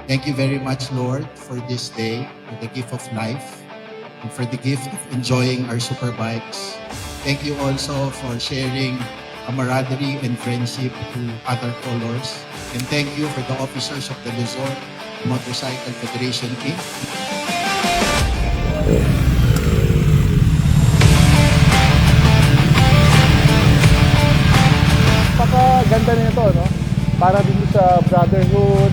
Thank you very much, Lord, for this day, for the gift of life, and for the gift of enjoying our superbikes. Thank you also for sharing camaraderie and friendship to other colors. And thank you for the officers of the Luzon Motorcycle Federation Inc. Napakaganda nito, no? Para din sa brotherhood,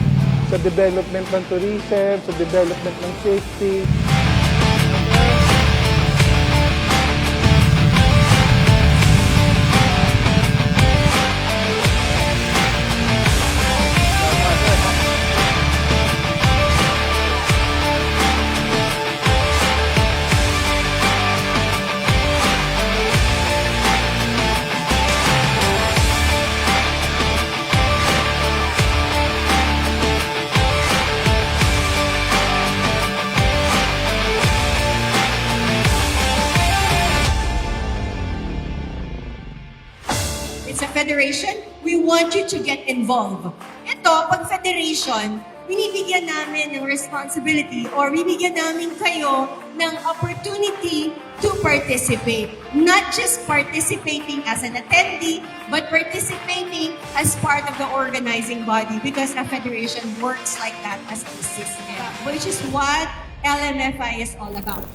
sa development ng tourism, sa development ng safety. It's a federation. We want you to get involved. Ito, pag federation, binibigyan namin ng responsibility or bibigyan namin kayo ng opportunity to participate. Not just participating as an attendee, but participating as part of the organizing body because a federation works like that as a system, which is what LMFI is all about.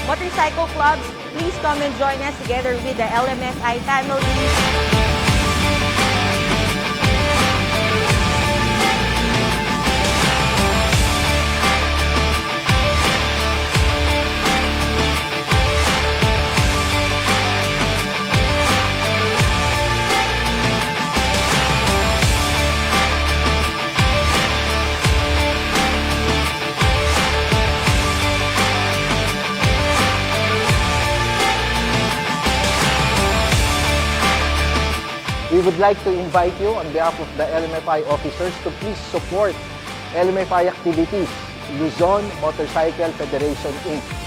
Motorcycle clubs, please come and join us together with the LMFI family. We would like to invite you on behalf of the LMFI officers to please support LMFI activities, Luzon Motorcycle Federation Inc.